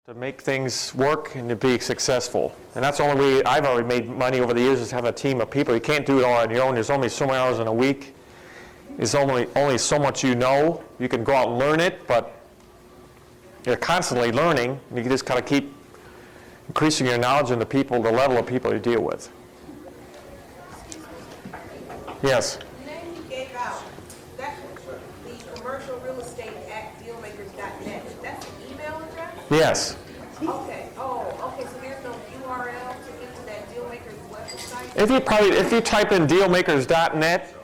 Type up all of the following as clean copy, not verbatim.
to make things work and to be successful. And that's the only way I've already made money over the years, is have a team of people. You can't do it all on your own. There's only so many hours in a week. There's only so much you know. You can go out and learn it, but you're constantly learning. You just kind of keep increasing your knowledge and the level of people you deal with. Yes? The name you gave out, that's the commercial real estate at dealmakers.net. That's an email address? Yes. Okay. Oh, okay. So there's no URL to get to that Dealmakers website? If you type in dealmakers.net,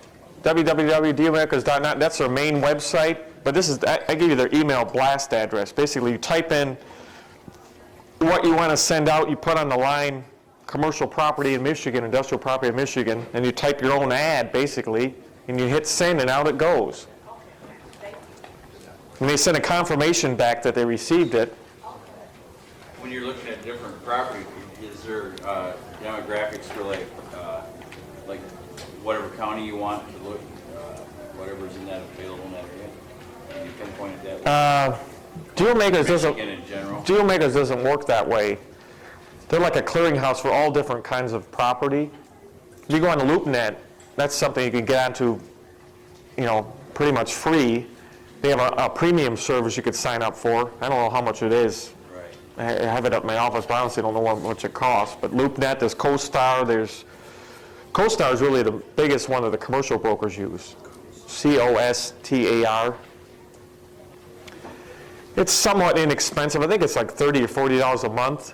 www.dealmakers.net, that's their main website. But this is, I give you their email blast address. Basically, you type in what you want to send out, you put on the line commercial property in Michigan, industrial property in Michigan, and you type your own ad, basically, and you hit send, and out it goes. And they send a confirmation back that they received it. When you're looking at different property, is there demographics for like whatever county you want to look, whatever's in that available in that area? Can you pinpoint it that way? Dealmakers doesn't work that way. They're like a clearinghouse for all different kinds of property. If you go on the LoopNet, that's something you can get onto, pretty much free. They have a premium service you could sign up for. I don't know how much it is. Right. I have it at my office, but I honestly don't know how much it costs. But LoopNet, there's CoStar. CoStar is really the biggest one that the commercial brokers use. COSTAR. It's somewhat inexpensive. I think it's like $30 or $40 a month.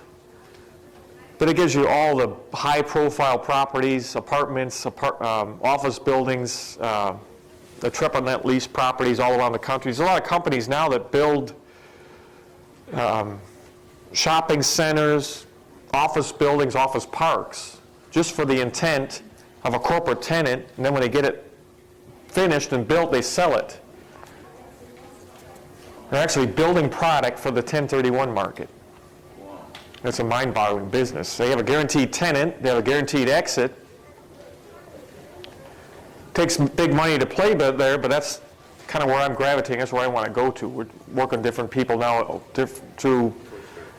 But it gives you all the high-profile properties, apartments, office buildings, the triple net lease properties all around the country. There's a lot of companies now that build shopping centers, office buildings, office parks, just for the intent of a corporate tenant, and then when they get it finished and built, they sell it. They're actually building product for the 1031 market. It's a mind-boggling business. They have a guaranteed tenant, they have a guaranteed exit. Takes big money to play there, but that's kind of where I'm gravitating. That's where I want to go to. We're working with different people now through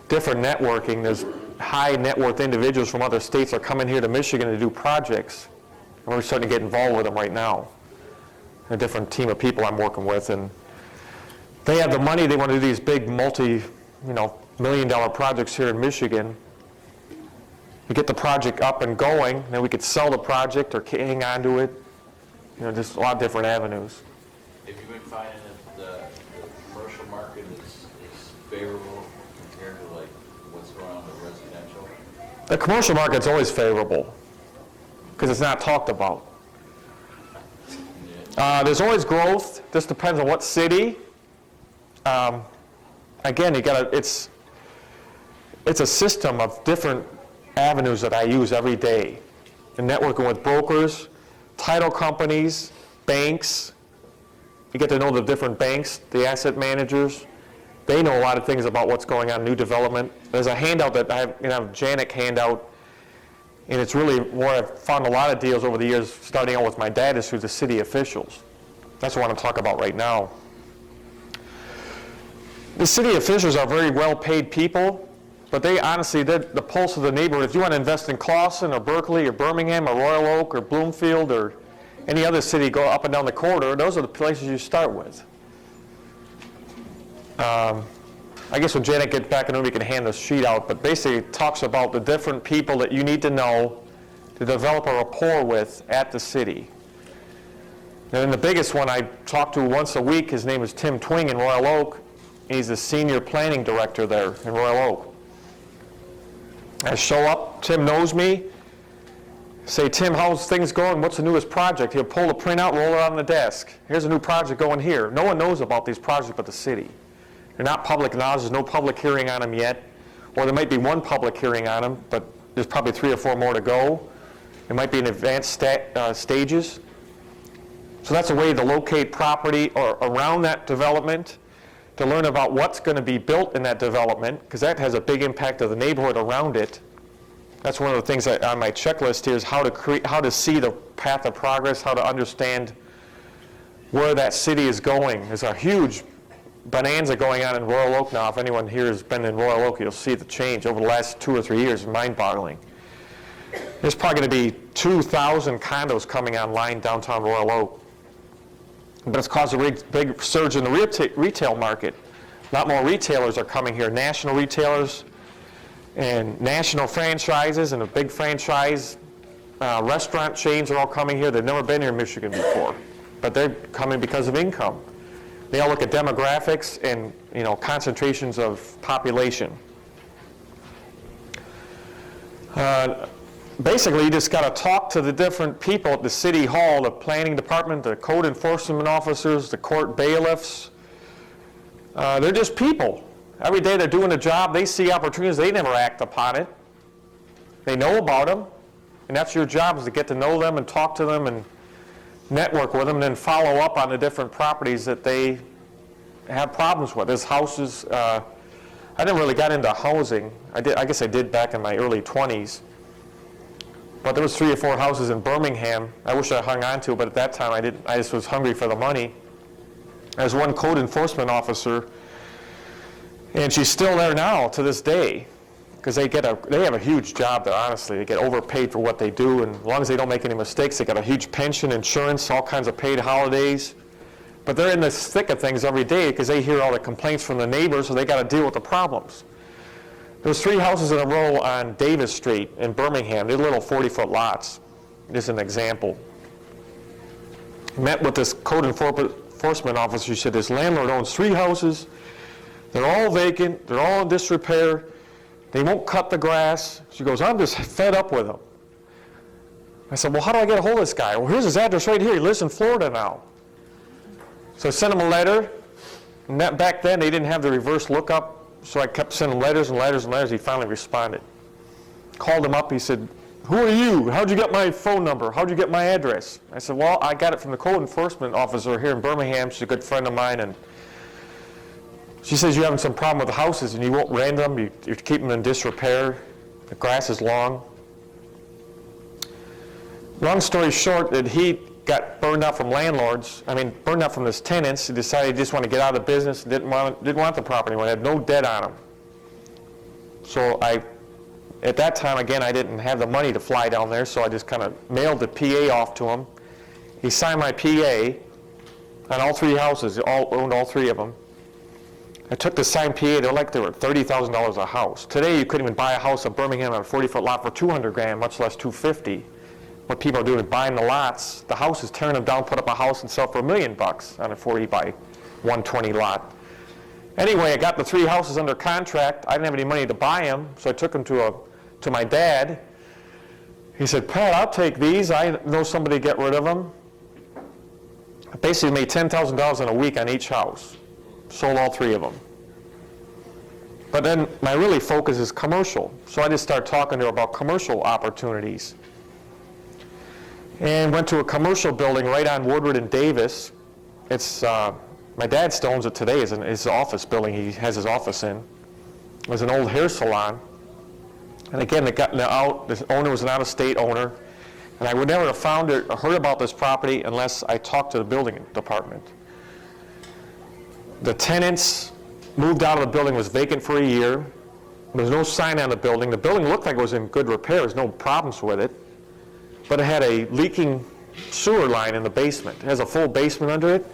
different networking. There's high net worth individuals from other states that are coming here to Michigan to do projects. And we're starting to get involved with them right now. A different team of people I'm working with. And they have the money. They want to do these big multi-million-dollar projects here in Michigan. We get the project up and going, then we could sell the project or hang on to it. Just a lot of different avenues. Have you been finding that the commercial market is favorable compared to like what's going on with residential? The commercial market's always favorable because it's not talked about. There's always growth. This depends on what city. Again, it's a system of different avenues that I use every day. And networking with brokers, title companies, banks. You get to know the different banks, the asset managers. They know a lot of things about what's going on, new development. There's a handout that I have, Janik handout, and it's really where I've found a lot of deals over the years, starting out with my dad, is through the city officials. That's what I want to talk about right now. The city officials are very well-paid people, but they honestly, they're the pulse of the neighborhood. If you want to invest in Clawson or Berkeley or Birmingham or Royal Oak or Bloomfield or any other city, go up and down the corridor, those are the places you start with. I guess when Janet gets back in the room, we can hand this sheet out, but basically it talks about the different people that you need to know to develop a rapport with at the city. And then the biggest one I talk to once a week, his name is Tim Twing in Royal Oak. He's the senior planning director there in Royal Oak. I show up, Tim knows me, say, Tim, how's things going? What's the newest project? He'll pull the printout, roll it on the desk. Here's a new project going here. No one knows about these projects but the city. They're not public knowledge. There's no public hearing on them yet. Or there might be one public hearing on them, but there's probably 3 or 4 more to go. It might be in advanced stages. So that's a way to locate property or around that development, to learn about what's going to be built in that development, because that has a big impact of the neighborhood around it. That's one of the things on my checklist here, is how to see the path of progress, how to understand where that city is going. There's a huge bonanza going on in Royal Oak now. If anyone here has been in Royal Oak, you'll see the change over the last 2 or 3 years. It's mind-boggling. There's probably going to be 2,000 condos coming online downtown Royal Oak. But it's caused a big surge in the retail market. A lot more retailers are coming here, national retailers and national franchises, and the big franchise restaurant chains are all coming here. They've never been here in Michigan before, but they're coming because of income. They all look at demographics and, concentrations of population. Basically, you just got to talk to the different people at the city hall, the planning department, the code enforcement officers, the court bailiffs. They're just people. Every day they're doing a job. They see opportunities. They never act upon it. They know about them, and that's your job, is to get to know them and talk to them and network with them, and then follow up on the different properties that they have problems with. There's houses. I never really got into housing. I guess I did back in my early 20s. But there was 3 or 4 houses in Birmingham I wish I hung on to, but at that time I didn't. I just was hungry for the money. There's one code enforcement officer, and she's still there now to this day, because they have a huge job there, honestly. They get overpaid for what they do, and as long as they don't make any mistakes, they got a huge pension, insurance, all kinds of paid holidays. But they're in the thick of things every day because they hear all the complaints from the neighbors, so they got to deal with the problems. There's 3 houses in a row on Davis Street in Birmingham. They're little 40-foot lots. Just an example. Met with this code enforcement officer. She said, this landlord owns 3 houses. They're all vacant. They're all in disrepair. They won't cut the grass. She goes, I'm just fed up with them. I said, well, how do I get a hold of this guy? Well, here's his address right here. He lives in Florida now. So I sent him a letter. And back then, they didn't have the reverse lookup. So I kept sending letters and letters and letters. He finally responded. Called him up. He said, who are you? How'd you get my phone number? How'd you get my address? I said, well, I got it from the code enforcement officer here in Birmingham. She's a good friend of mine. And she says, you're having some problem with the houses and you won't rent them. You're keeping them in disrepair. The grass is long. Long story short, that he got burned out from burned out from his tenants. He decided he just wanted to get out of the business, didn't want the property anymore, had no debt on him. So at that time, again, I didn't have the money to fly down there, so I just kind of mailed the PA off to him. He signed my PA on all 3 houses. He owned all 3 of them. I took the signed PA. They were $30,000 a house. Today, you couldn't even buy a house in Birmingham on a 40-foot lot for $200,000, much less $250,000. What people are doing is buying the lots, the houses, tearing them down, put up a house and sell for $1 million on a 40 by 120 lot. Anyway, I got the 3 houses under contract. I didn't have any money to buy them, so I took them to my dad. He said, Pat, I'll take these. I know somebody to get rid of them. I basically made $10,000 in a week on each house. Sold all 3 of them. But then my really focus is commercial. So I just started talking to her about commercial opportunities. And went to a commercial building right on Woodward and Davis. It's my dad still owns it today. It's his office building he has his office in. It was an old hair salon. And again, the owner was an out-of-state owner. And I would never have found it or heard about this property unless I talked to the building department. The tenants moved out of the building, was vacant for a year. There was no sign on the building. The building looked like it was in good repair. There's no problems with it. But it had a leaking sewer line in the basement. It has a full basement under it.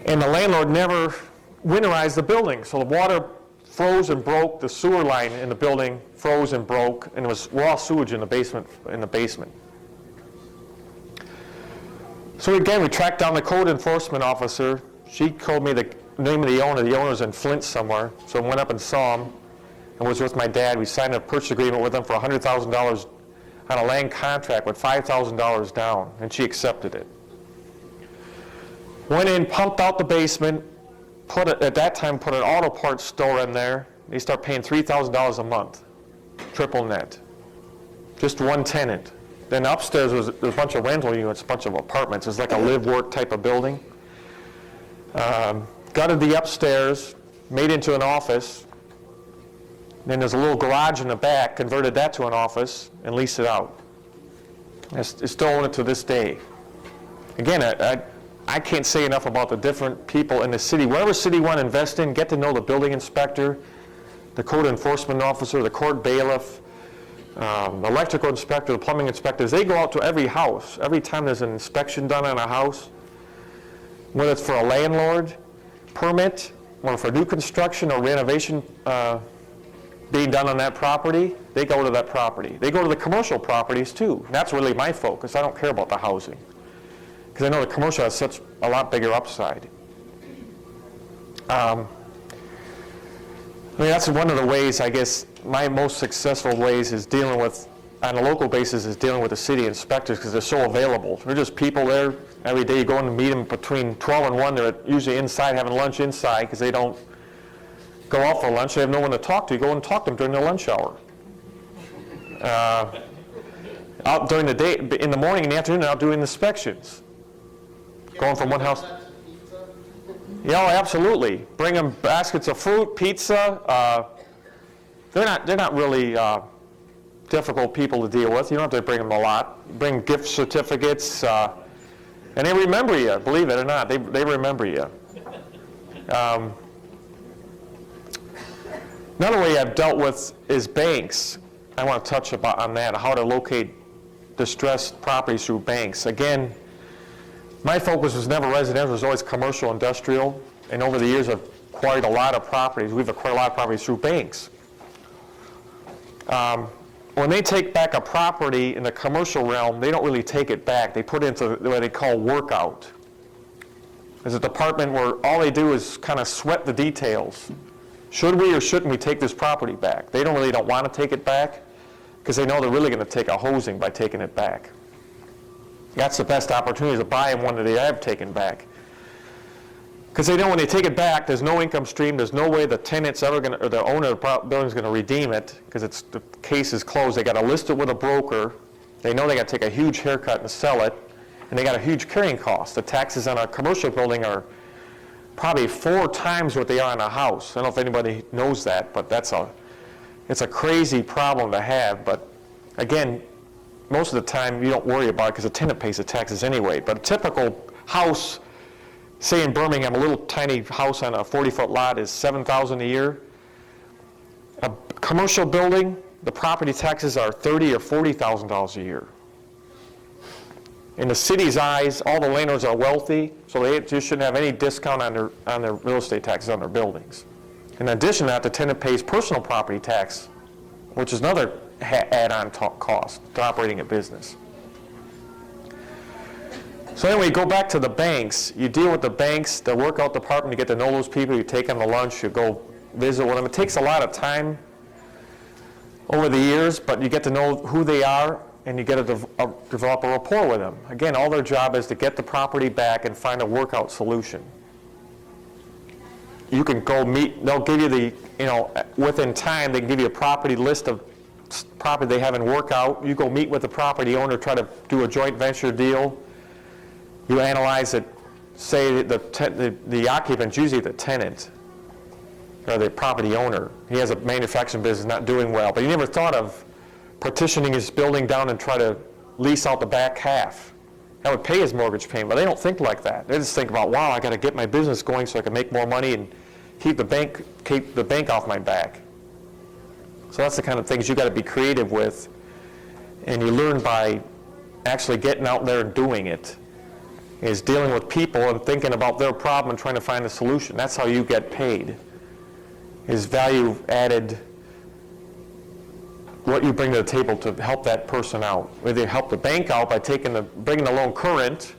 And the landlord never winterized the building. So the water froze and broke. The sewer line in the building froze and broke. And there was raw sewage in the basement. So again, we tracked down the code enforcement officer. She told me the name of the owner. The owner's in Flint somewhere. So I went up and saw him and was with my dad. We signed a purchase agreement with him for $100,000 on a land contract with $5,000 down, and she accepted it. Went in, pumped out the basement, at that time put an auto parts store in there. They start paying $3,000 a month, triple net. Just one tenant. Then upstairs was a bunch of rental units, a bunch of apartments. It's like a live-work type of building. Gutted the upstairs, made into an office. Then there's a little garage in the back, converted that to an office, and leased it out. I still own it to this day. Again, I can't say enough about the different people in the city. Whatever city you want to invest in, get to know the building inspector, the code enforcement officer, the court bailiff, the electrical inspector, the plumbing inspectors. They go out to every house. Every time there's an inspection done on a house, whether it's for a landlord permit, or for new construction or renovation being done on that property, they go to that property. They go to the commercial properties too. That's really my focus. I don't care about the housing, because I know the commercial has such a lot bigger upside. I mean, that's one of the ways, I guess, my most successful ways is dealing with, on a local basis, is dealing with the city inspectors, because they're so available. They're just people there every day. You go in and meet them between 12 and 1. They're usually inside, having lunch inside, because they don't go out for lunch. They have no one to talk to. You go and talk to them during their lunch hour. Out during the day, in the morning and the afternoon, out doing inspections. Going from one house. Yeah, absolutely. Bring them baskets of fruit, pizza. They're not really difficult people to deal with. You don't have to bring them a lot. Bring gift certificates, and they remember you. Believe it or not, they remember you. Another way I've dealt with is banks. I want to touch on that, how to locate distressed properties through banks. Again, my focus was never residential, it was always commercial, industrial, and over the years I've acquired a lot of properties. We've acquired a lot of properties through banks. When they take back a property in the commercial realm, they don't really take it back. They put it into what they call workout. There's a department where all they do is kind of sweat the details. Should we or shouldn't we take this property back? They don't want to take it back, because they know they're really going to take a hosing by taking it back. That's the best opportunity, to buy one that they have taken back. Because they know when they take it back, there's no income stream, there's no way the tenant's ever going to, or the owner of the building is going to redeem it, because the case is closed. They got to list it with a broker. They know they got to take a huge haircut and sell it, and they got a huge carrying cost. The taxes on a commercial building are probably 4 times what they are on a house. I don't know if anybody knows that, but it's a crazy problem to have. But again, most of the time you don't worry about it, because the tenant pays the taxes anyway. But a typical house, say in Birmingham, a little tiny house on a 40-foot lot is $7,000 a year. A commercial building, the property taxes are $30,000 or $40,000 a year. In the city's eyes, all the landlords are wealthy, so they just shouldn't have any discount on their real estate taxes on their buildings. In addition to that, the tenant pays personal property tax, which is another add-on cost to operating a business. So anyway, go back to the banks. You deal with the banks, the workout department, you get to know those people, you take them to lunch, you go visit with them. It takes a lot of time over the years, but you get to know who they are, and you get to develop a rapport with them. Again, all their job is to get the property back and find a workout solution. You can go meet, they'll give you within time, they can give you a property list of property they have in workout. You go meet with the property owner, try to do a joint venture deal. You analyze it, say the occupant's usually the tenant or the property owner. He has a manufacturing business not doing well, but he never thought of partitioning his building down and try to lease out the back half. That would pay his mortgage payment, but they don't think like that. They just think about, wow, I got to get my business going so I can make more money and keep the bank off my back. So that's the kind of things you got to be creative with, and you learn by actually getting out there and doing it. Is dealing with people and thinking about their problem and trying to find a solution. That's how you get paid. Is value added, what you bring to the table to help that person out. Whether you help the bank out by bringing the loan current,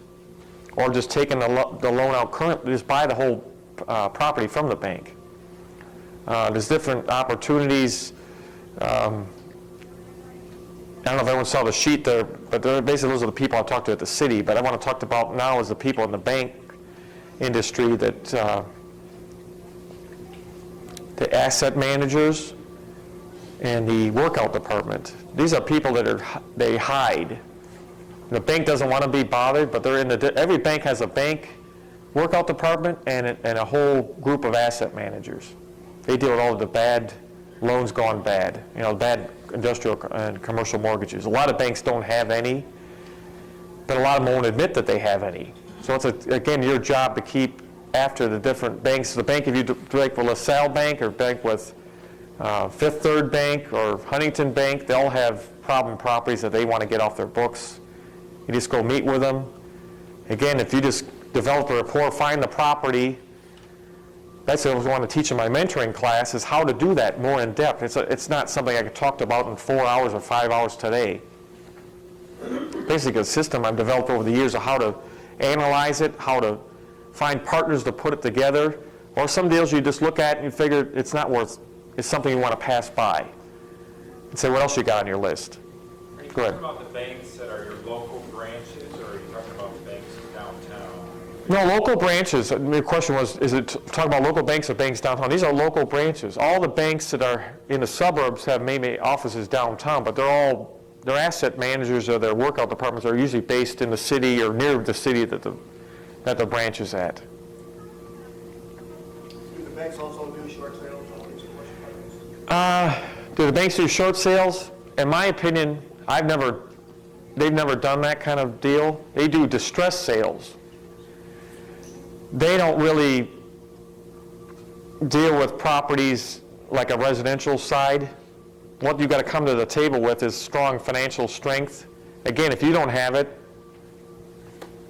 or just taking the loan out current, just buy the whole property from the bank. There's different opportunities. I don't know if everyone saw the sheet there, but basically those are the people I talked to at the city. But I want to talk about now is the people in the bank industry, that the asset managers and the workout department. These are people that they hide. The bank doesn't want to be bothered, but every bank has a bank workout department and a whole group of asset managers. They deal with all of the bad loans gone bad, bad industrial and commercial mortgages. A lot of banks don't have any, but a lot of them won't admit that they have any. So it's, again, your job to keep after the different banks. The bank, if you bank with LaSalle Bank or bank with Fifth Third Bank or Huntington Bank, they all have problem properties that they want to get off their books. You just go meet with them. Again, if you just develop a rapport, find the property. That's what I want to teach in my mentoring class, is how to do that more in depth. It's not something I could talk about in 4 hours or 5 hours today. Basically, a system I've developed over the years of how to analyze it, how to find partners to put it together, or some deals you just look at and you figure it's not worth, it's something you want to pass by. And say, what else you got on your list? Are you Go ahead. talking about the banks that are your local branches, or are you talking about the banks downtown? No, local branches. The question was, is it talking about local banks or banks downtown? These are local branches. All the banks that are in the suburbs have maybe offices downtown, but their asset managers or their workout departments are usually based in the city or near the city that the branch is at. Do the banks also do short sales? Do the banks do short sales? In my opinion, they've never done that kind of deal. They do distress sales. They don't really deal with properties like a residential side. What you've got to come to the table with is strong financial strength. Again, if you don't have it,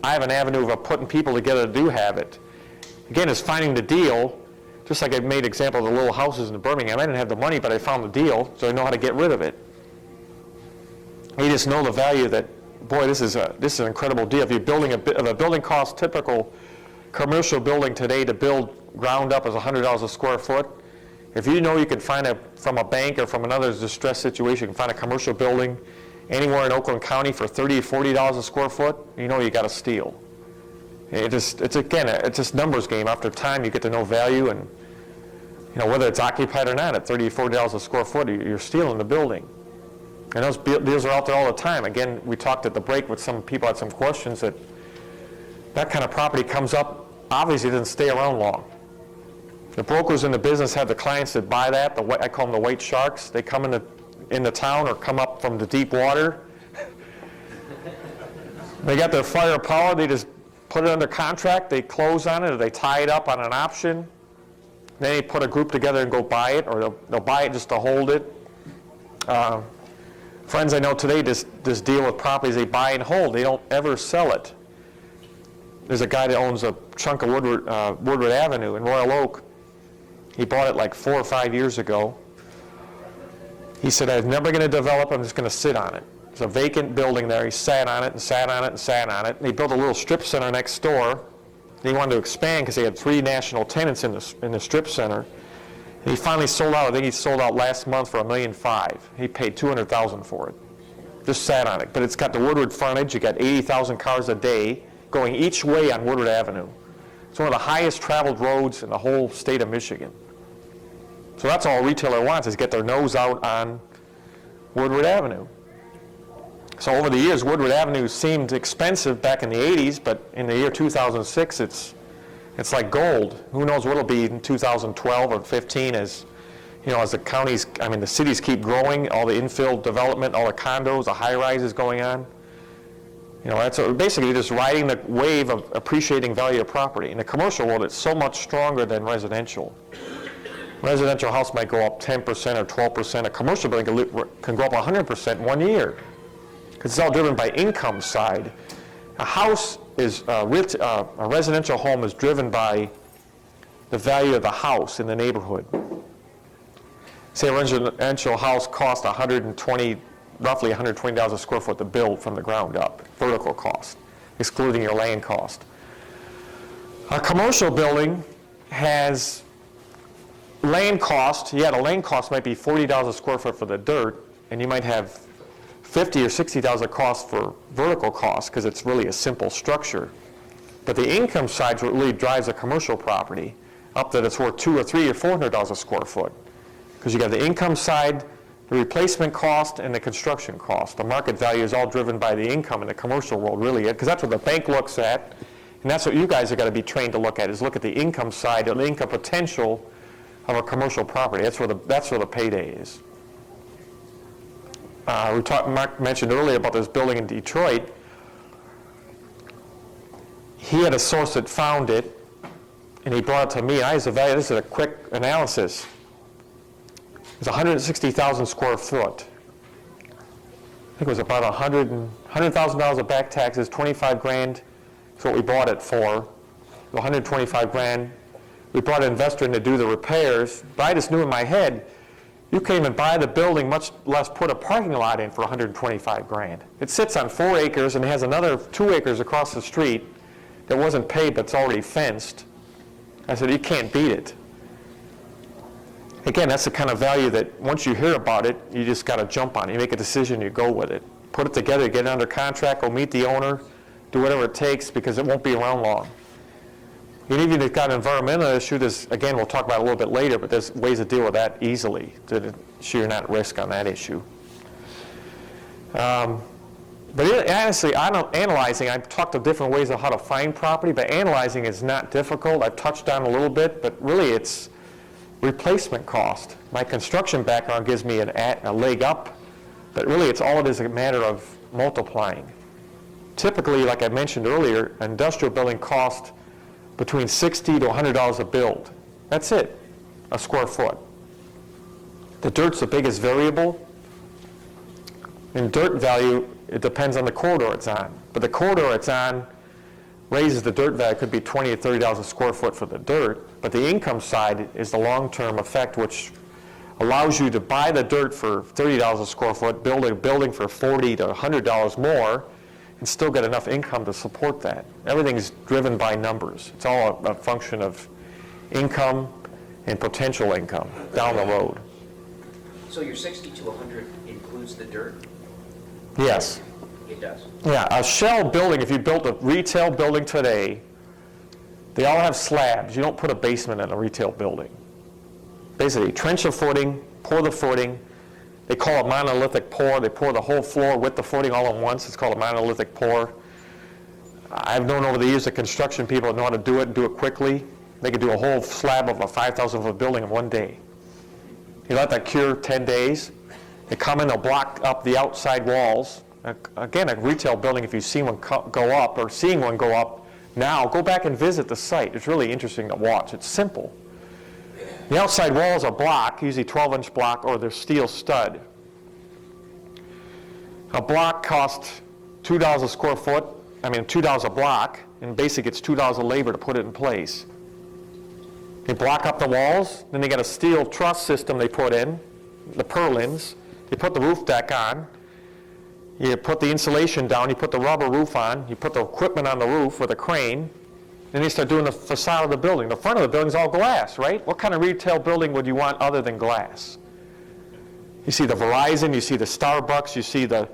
I have an avenue of putting people together to do have it. Again, it's finding the deal. Just like I made example of the little houses in Birmingham. I didn't have the money, but I found the deal, so I know how to get rid of it. You just know the value that, boy, this is an incredible deal. If you're building if a building cost, typical commercial building today to build ground up is $100 a square foot. If you know you can find from a bank or from another distressed situation, you can find a commercial building anywhere in Oakland County for $30, $40 a square foot, you know you got a steal. It's just numbers game. After time, you get to know value, and whether it's occupied or not, at $30, $40 a square foot, you're stealing the building. And those deals are out there all the time. Again, we talked at the break with some people, had some questions that kind of property comes up, obviously doesn't stay around long. The brokers in the business have the clients that buy that, I call them the white sharks. They come into town or come up from the deep water. They got their firepower, they just put it under contract, they close on it, or they tie it up on an option. Then they put a group together and go buy it, or they'll buy it just to hold it. Friends I know today just deal with properties they buy and hold. They don't ever sell it. There's a guy that owns a chunk of Woodward Avenue in Royal Oak. He bought it like 4 or 5 years ago. He said, I'm never going to develop, I'm just going to sit on it. It's a vacant building there. He sat on it and sat on it and sat on it. And he built a little strip center next door. He wanted to expand because they had 3 national tenants in the strip center. And he finally sold out. I think he sold out last month for $1.5 million. He paid $200,000 for it. Just sat on it. But it's got the Woodward frontage. You got 80,000 cars a day going each way on Woodward Avenue. It's one of the highest traveled roads in the whole state of Michigan. So that's all a retailer wants, is get their nose out on Woodward Avenue. So over the years, Woodward Avenue seemed expensive back in the 80s, but in the year 2006, it's like gold. Who knows what it'll be in 2012 or 15 as the cities keep growing, all the infill development, all the condos, the high-rises going on. That's basically just riding the wave of appreciating value of property. In the commercial world, it's so much stronger than residential. Residential house might go up 10% or 12%. A commercial building can go up 100% in 1 year. Because it's all driven by income side. A house is, a residential home is driven by the value of the house in the neighborhood. Say a residential house costs roughly $120 a square foot to build from the ground up, vertical cost, excluding your land cost. A commercial building has land cost. The land cost might be $40 a square foot for the dirt, and you might have $50,000 or $60,000 a cost for vertical cost because it's really a simple structure. But the income side really drives a commercial property up that it's worth $200 or $300 or $400 a square foot. Because you got the income side, the replacement cost, and the construction cost. The market value is all driven by the income in the commercial world, really, because that's what the bank looks at, and that's what you guys are going to be trained to look at, is look at the income side, or the income potential of a commercial property. That's where the payday is. Mark mentioned earlier about this building in Detroit. he had a source that found it, and he brought it to me, and I was evaluating, this is a quick analysis. It's 160,000 square foot. I think it was about $100,000 of back taxes, 25 grand is what we bought it for, 125 grand. We brought an investor in to do the repairs, but I just knew in my head, you can't even buy the building, much less put a parking lot in for 125 grand. It sits on 4 acres and has another 2 acres across the street that wasn't paid but it's already fenced. I said, you can't beat it. Again, that's the kind of value that once you hear about it, you just got to jump on it. You make a decision, you go with it. Put it together, get it under contract, go meet the owner, do whatever it takes because it won't be around long. And even if you've got an environmental issue, there's, again, we'll talk about it a little bit later, but there's ways to deal with that easily to ensure you're not at risk on that issue. But honestly, analyzing, I've talked of different ways of how to find property, but analyzing is not difficult. I've touched on a little bit, but really it's replacement cost. My construction background gives me a leg up, but really it's all it is a matter of multiplying. Typically, like I mentioned earlier, an industrial building costs between $60 to $100 a build. That's it, a square foot. The dirt's the biggest variable. In dirt value, it depends on the corridor it's on. But the corridor it's on raises the dirt value. It could be $20 to $30 a square foot for the dirt. But the income side is the long-term effect, which allows you to buy the dirt for $30 a square foot, build a building for $40 to $100 more, and still get enough income to support that. Everything's driven by numbers. It's all a function of income and potential income down the road. So your 60 to 100 includes the dirt? Yes. It does. Yeah, a shell building, if you built a retail building today, they all have slabs. You don't put a basement in a retail building. Basically, trench a footing, pour the footing. They call it monolithic pour. They pour the whole floor with the footing all at once. It's called a monolithic pour. I've known over the years that construction people know how to do it and do it quickly. They could do a whole slab of a 5,000 foot building in one day. You let that cure 10 days. They come in, they'll block up the outside walls. Again, a retail building, if you've seen one go up or seeing one go up now, go back and visit the site. It's really interesting to watch. It's simple. The outside walls are block, usually 12-inch block, or they're steel stud. A block costs $2 a square foot, $2 a block, and basically it's $2 a labor to put it in place. They block up the walls, then they got a steel truss system they put in, the purlins. They put the roof deck on. You put the insulation down, you put the rubber roof on, you put the equipment on the roof with a crane, then you start doing the facade of the building. The front of the building is all glass, right? What kind of retail building would you want other than glass? You see the Verizon, you see the Starbucks, you see the,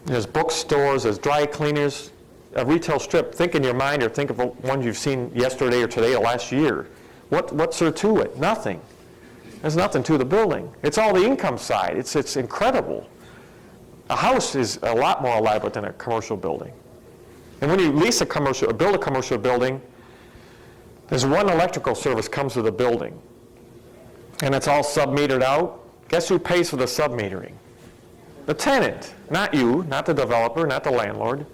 there's bookstores, there's dry cleaners. A retail strip, think in your mind or think of one you've seen yesterday or today or last year. What's there to it? Nothing. There's nothing to the building. It's all the income side. It's incredible. A house is a lot more elaborate than a commercial building. And when you lease a commercial, or build a commercial building, there's one electrical service comes with the building. And it's all sub-metered out. Guess who pays for the sub-metering? The tenant, not you, not the developer, not the landlord.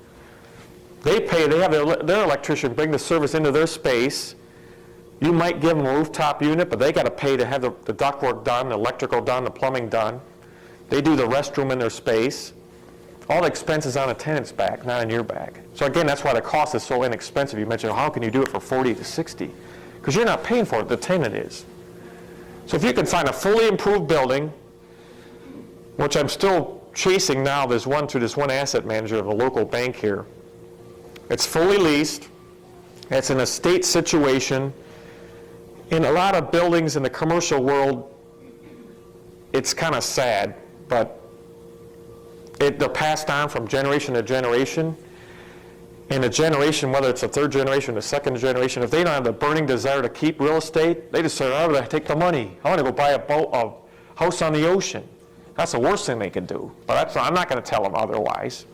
They pay, they have their electrician bring the service into their space. You might give them a rooftop unit, but they got to pay to have the ductwork done, the electrical done, the plumbing done. They do the restroom in their space. All the expense is on the tenant's back, not on your back. So again, that's why the cost is so inexpensive. You mentioned, how can you do it for 40 to 60? Because you're not paying for it, the tenant is. So if you can find a fully improved building, which I'm still chasing now, there's one through this one asset manager of a local bank here. It's fully leased. It's in a state situation. In a lot of buildings in the commercial world, it's kind of sad, but they're passed on from generation to generation. And a generation, whether it's a third generation or a second generation, if they don't have the burning desire to keep real estate, they just say, I want to take the money. I want to go buy a house on the ocean. That's the worst thing they can do. But I'm not going to tell them otherwise.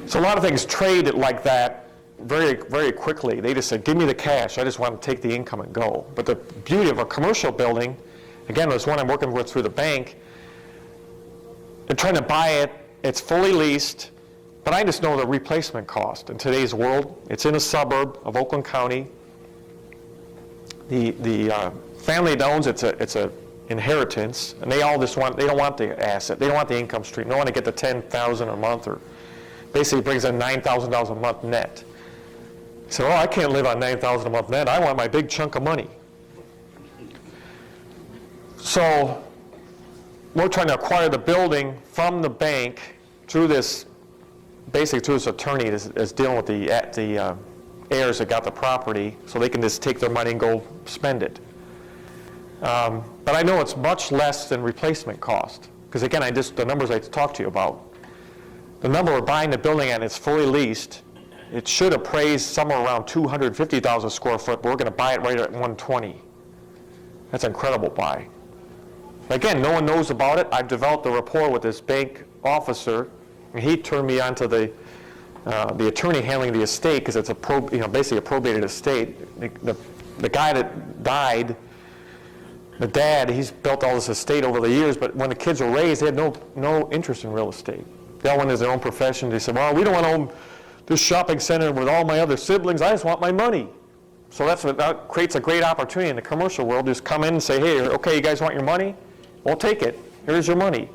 So a lot of things trade it like that very, very quickly. They just say, give me the cash. I just want to take the income and go. But the beauty of a commercial building, again, there's one I'm working with through the bank. They're trying to buy it. It's fully leased. But I just know the replacement cost in today's world. It's in a suburb of Oakland County. The family that owns it's a inheritance, and they don't want the asset, they don't want the income stream. They want to get the $10,000 a month, or basically brings in $9,000 a month net. So, oh, I can't live on $9,000 a month net. I want my big chunk of money. So we're trying to acquire the building from the bank through this, basically through this attorney that's dealing with the heirs that got the property, so they can just take their money and go spend it. But I know it's much less than replacement cost, because again, the numbers I talked to you about. The number we're buying the building at, and it's fully leased, it should appraise somewhere around 250,000 square foot, but we're going to buy it right at 120. That's an incredible buy. Again, no one knows about it. I've developed a rapport with this bank officer, and he turned me on to the attorney handling the estate, because it's basically a probated estate. The guy that died, the dad, he's built all this estate over the years, but when the kids were raised, they had no interest in real estate. They all went into their own profession. They said, well, we don't want to own this shopping center with all my other siblings. I just want my money. So that creates a great opportunity in the commercial world. Just come in and say, hey, okay, you guys want your money? Well, take it. Here's your money.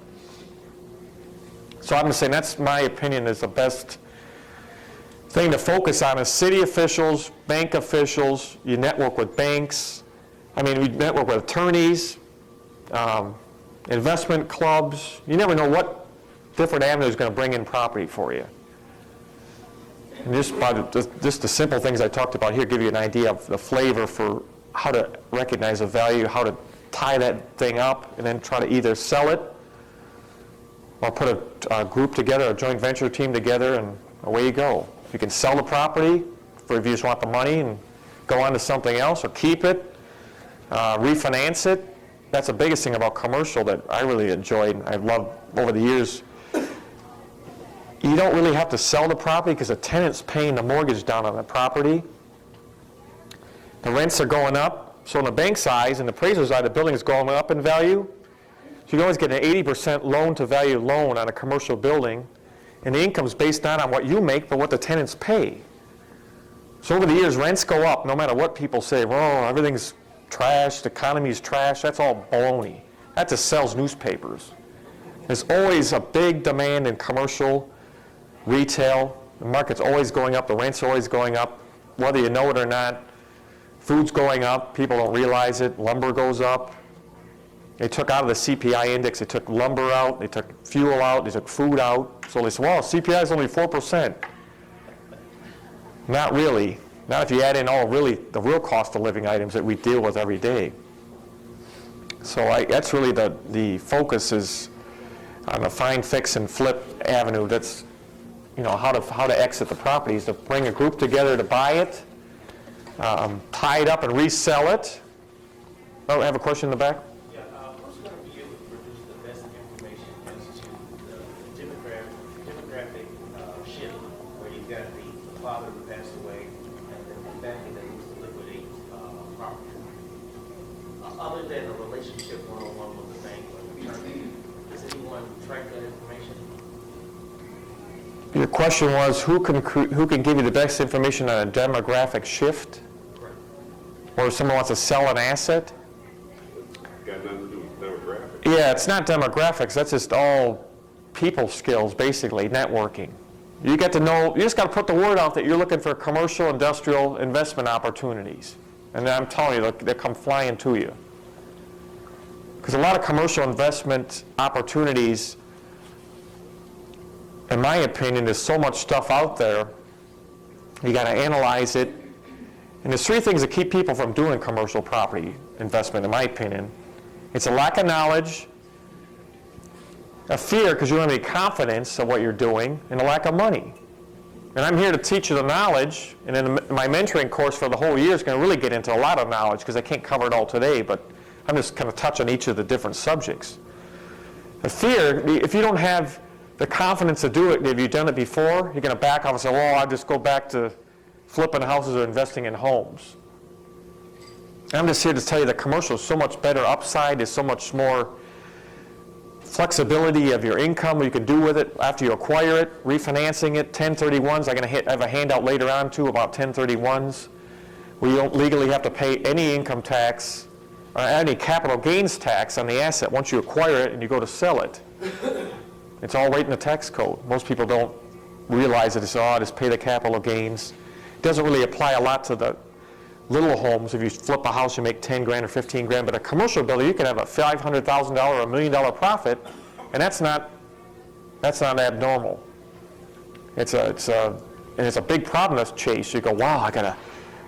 So I'm just saying that's my opinion is the best thing to focus on is city officials, bank officials. You network with banks. We network with attorneys, investment clubs. You never know what different avenue is going to bring in property for you. And just the simple things I talked about here give you an idea of the flavor for how to recognize the value, how to tie that thing up, and then try to either sell it or put a group together, a joint venture team together, and away you go. You can sell the property for if you just want the money and go on to something else, or keep it, refinance it. That's the biggest thing about commercial that I really enjoyed and I've loved over the years. You don't really have to sell the property because the tenant's paying the mortgage down on the property. The rents are going up. So on the bank side and the appraiser side, the building is going up in value. So you can always get an 80% loan-to-value loan on a commercial building, and the income's based not on what you make, but what the tenants pay. So over the years, rents go up no matter what people say. Oh, everything's trash, the economy's trash. That's all baloney. That just sells newspapers. There's always a big demand in commercial, retail. The market's always going up. The rents are always going up, whether you know it or not. Food's going up. People don't realize it. Lumber goes up. They took out of the CPI index. They took lumber out. They took fuel out. They took food out. So they said, well, CPI is only 4%. Not really. Not if you add in the real cost of living items that we deal with every day. So that's really the focus is on the find, fix, and flip avenue. That's how to exit the properties, to bring a group together to buy it, tie it up and resell it. Oh, I have a question in the back. Yeah, who's going to be able to produce the best information as to the demographic shift, where you've got the father who passed away and then the family that needs to liquidate property? Other than a relationship one-on-one with the bank or the attorney, does anyone track that information? Your question was who can give you the best information on a demographic shift? Correct. Or if someone wants to sell an asset? Got nothing to do with demographics. Yeah, it's not demographics. That's just all people skills, basically, networking. You get to know, you just got to put the word out that you're looking for commercial, industrial investment opportunities. And I'm telling you, they come flying to you. Because a lot of commercial investment opportunities, in my opinion, there's so much stuff out there, you got to analyze it. And there's three things that keep people from doing commercial property investment, in my opinion. It's a lack of knowledge, a fear because you don't have any confidence of what you're doing, and a lack of money. And I'm here to teach you the knowledge, and in my mentoring course for the whole year is going to really get into a lot of knowledge because I can't cover it all today, but I'm just going to touch on each of the different subjects. The fear, if you don't have the confidence to do it, if you've done it before, you're going to back off and say, well, I'll just go back to flipping houses or investing in homes. And I'm just here to tell you that commercial is so much better upside, is so much more flexibility of your income, what you can do with it after you acquire it, refinancing it, 1031s. I'm going to have a handout later on too about 1031s. where you don't legally have to pay any income tax or any capital gains tax on the asset once you acquire it and you go to sell it. It's all right in the tax code. Most people don't realize it. It's, oh, just pay the capital gains. It doesn't really apply a lot to the little homes. If you flip a house, you make 10 grand or 15 grand. But a commercial building, you can have a $500,000 or $1 million profit, and that's not abnormal. It's a big problem to chase. You go, wow, I got a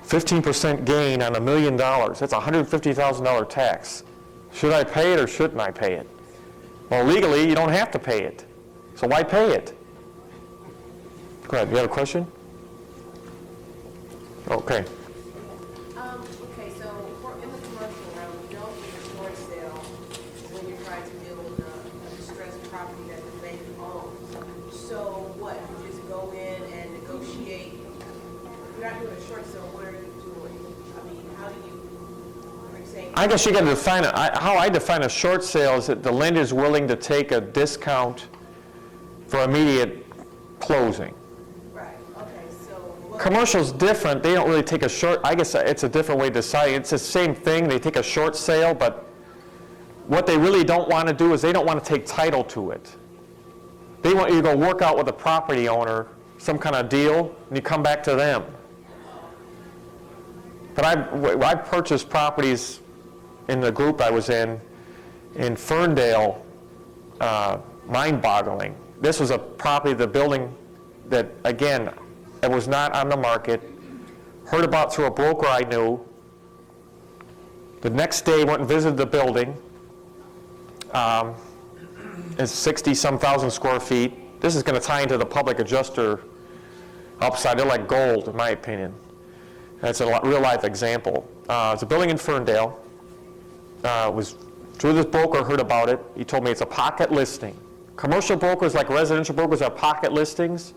15% gain on $1 million. That's a $150,000 tax. Should I pay it or shouldn't I pay it? Well, legally, you don't have to pay it. So why pay it? Go ahead. You have a question? Okay. Okay, so in the commercial realm, you know, for the short sale, when you're trying to deal with a distressed property that the bank owns. So what, you just go in and negotiate? You're not doing a short sale, what are you doing? I mean, how do you, are you saying? I guess you got to define it. How I define a short sale is that the lender is willing to take a discount for immediate closing. Right, okay, so. what- Commercial's different. They don't really take a short, I guess it's a different way to decide. It's the same thing. They take a short sale, but what they really don't want to do is they don't want to take title to it. They want you to go work out with the property owner some kind of deal, and you come back to them. But I've purchased properties in the group I was in Ferndale, mind-boggling. This was a property, the building that, again, it was not on the market, heard about through a broker I knew. The next day, went and visited the building. It's 60-some thousand square feet. This is going to tie into the public adjuster upside. They're like gold, in my opinion. That's a real-life example. It's a building in Ferndale. Was through this broker, heard about it. He told me it's a pocket listing. Commercial brokers, like residential brokers, have pocket listings.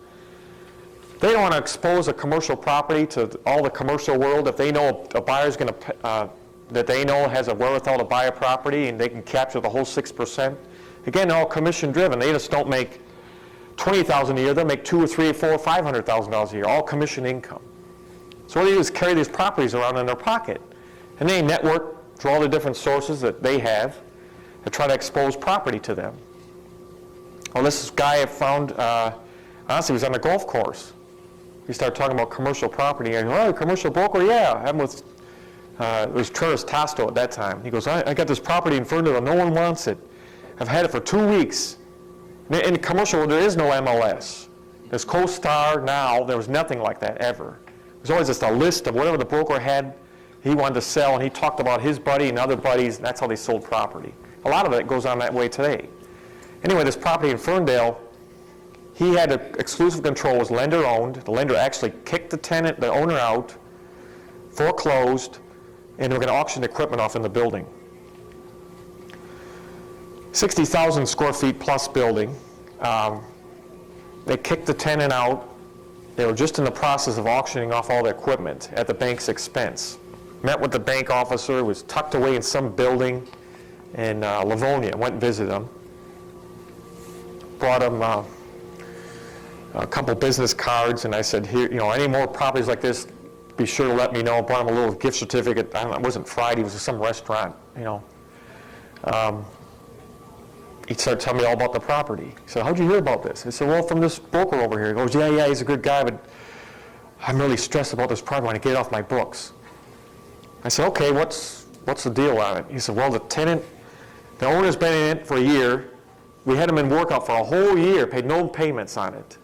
They don't want to expose a commercial property to all the commercial world. If they know a buyer's going to, that they know has a wherewithal to buy a property and they can capture the whole 6%. Again, they're all commission driven. They just don't make $20,000 a year. They'll make $200,000 or $300,000 or $500,000 a year, all commission income. So what they do is carry these properties around in their pocket, and they network through all the different sources that they have to try to expose property to them. Well, this guy I found, honestly, was on a golf course. He started talking about commercial property. I go, oh, commercial broker? Yeah, I'm with, it was Turris Tasto at that time. He goes, I got this property in Ferndale, no one wants it. I've had it for 2 weeks. In the commercial, there is no MLS. There's CoStar now. There was nothing like that ever. There's always just a list of whatever the broker had he wanted to sell, and he talked about his buddy and other buddies, and that's how they sold property. A lot of it goes on that way today. Anyway, this property in Ferndale, he had exclusive control, was lender owned. The lender actually kicked the owner out, foreclosed, and they were going to auction the equipment off in the building. 60,000 square feet plus building. They kicked the tenant out. They were just in the process of auctioning off all the equipment at the bank's expense. Met with the bank officer, was tucked away in some building in Livonia. Went and visited him. Brought him a couple business cards, and I said, here, any more properties like this, be sure to let me know. Brought him a little gift certificate. I don't know, it wasn't Friday, it was some restaurant, He started telling me all about the property. He said, how'd you hear about this? I said, well, from this broker over here. He goes, yeah, he's a good guy, but I'm really stressed about this property. I want to get it off my books. I said, okay, what's the deal on it? He said, well, the owner's been in it for a year. We had him in workout for a whole year, paid no payments on it.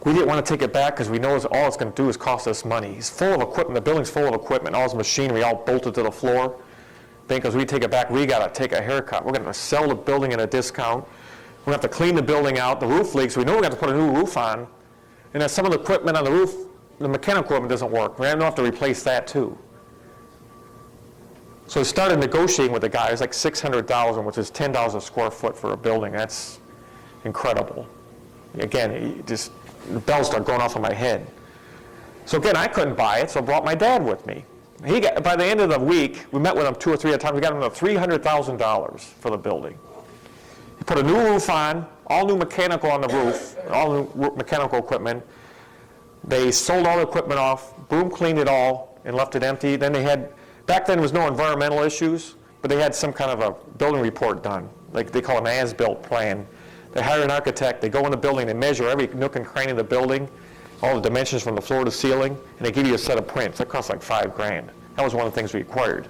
We didn't want to take it back because we know all it's going to do is cost us money. He's full of equipment. The building's full of equipment, all his machinery all bolted to the floor. Because we take it back, we got to take a haircut. We're going to sell the building at a discount. We're going to have to clean the building out. The roof leaks. We know we're going to put a new roof on. And then some of the equipment on the roof, the mechanical equipment doesn't work. We're going to have to replace that too. So we started negotiating with the guy. It was like $600,000, which is $10 a square foot for a building. That's incredible. Again, the bells start going off in my head. So again, I couldn't buy it, so I brought my dad with me. He got, by the end of the week, we met with him 2 or 3 at a time, we got him to $300,000 for the building. He put a new roof on, all new mechanical on the roof, all new mechanical equipment. They sold all the equipment off, broom cleaned it all, and left it empty. Then they had, back then there was no environmental issues, but they had some kind of a building report done, like they call an as-built plan. They hire an architect, they go in the building, they measure every nook and cranny of the building, all the dimensions from the floor to ceiling, and they give you a set of prints. That costs like $5,000. That was one of the things we acquired.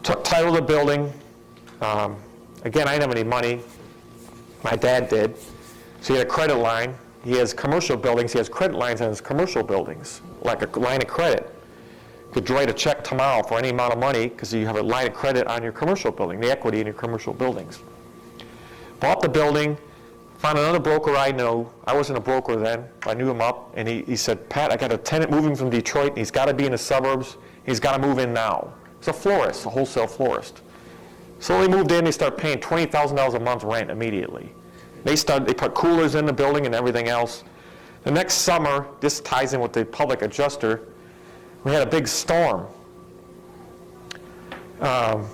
Took title of the building. Again, I didn't have any money. My dad did. So he had a credit line. He has commercial buildings. He has credit lines on his commercial buildings, like a line of credit. You could write a check tomorrow for any amount of money because you have a line of credit on your commercial building, the equity in your commercial buildings. Bought the building, found another broker I know. I wasn't a broker then. I knew him up, and he said, Pat, I got a tenant moving from Detroit, and he's got to be in the suburbs. He's got to move in now. He's a florist, a wholesale florist. So they moved in, they started paying $20,000 a month rent immediately. They put coolers in the building and everything else. The next summer, this ties in with the public adjuster, we had a big storm. Part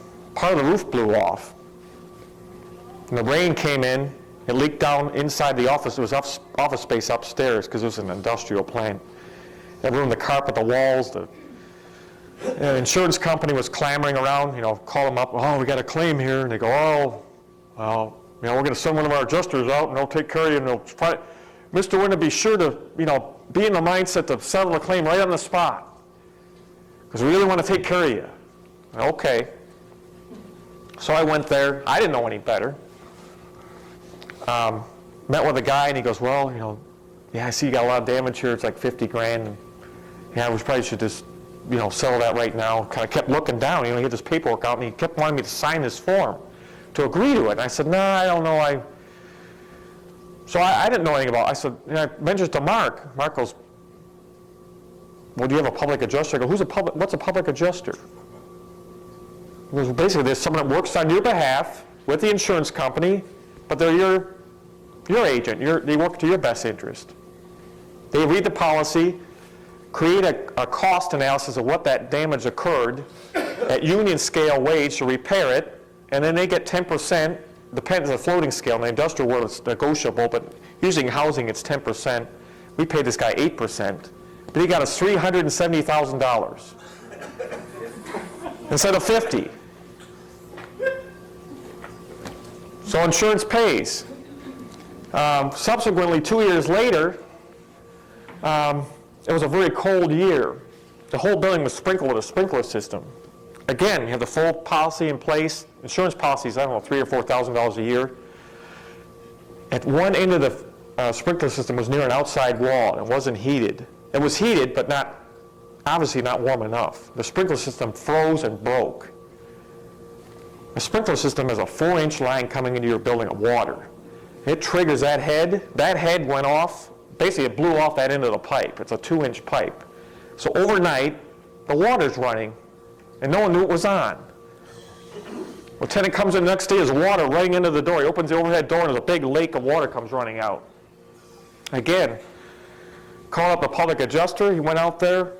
of the roof blew off. And the rain came in, it leaked down inside the office. It was office space upstairs because it was an industrial plant. It ruined the carpet, the walls. The insurance company was clamoring around, call them up, oh, we got a claim here. And they go, oh, well, we're going to send one of our adjusters out and they'll take care of you and they'll try. Mr. Winter, be sure to, be in the mindset to settle the claim right on the spot because we really want to take care of you. Okay. So I went there. I didn't know any better. Met with a guy and he goes, well, yeah, I see you got a lot of damage here. It's like $50,000. And, yeah, we probably should just, settle that right now. Kind of kept looking down. He had this paperwork out and he kept wanting me to sign this form to agree to it. And I said, no, I don't know. So I didn't know anything about it. I said, I mentioned to Mark. Mark goes, well, do you have a public adjuster? I go, what's a public adjuster? He goes, well, basically, there's someone that works on your behalf with the insurance company, but they're your agent. They work to your best interest. They read the policy, create a cost analysis of what that damage occurred at union scale wage to repair it, and then they get 10%, depends on the floating scale. In the industrial world, it's negotiable, but usually in housing, it's 10%. We paid this guy 8%, but he got us $370,000 instead of $50,000. So insurance pays. Subsequently, 2 years later, it was a very cold year. The whole building was sprinkled with a sprinkler system. Again, you have the full policy in place. Insurance policies, I don't know, $3,000 or $4,000 a year. At one end of the sprinkler system was near an outside wall. It wasn't heated. It was heated, but obviously not warm enough. The sprinkler system froze and broke. The sprinkler system has a 4-inch line coming into your building of water. It triggers that head. That head went off. Basically, it blew off that end of the pipe. It's a 2-inch pipe. So overnight, the water's running, and no one knew it was on. Lieutenant comes in the next day, there's water running into the door. He opens the overhead door, and there's a big lake of water comes running out. Again, called up the public adjuster. He went out there.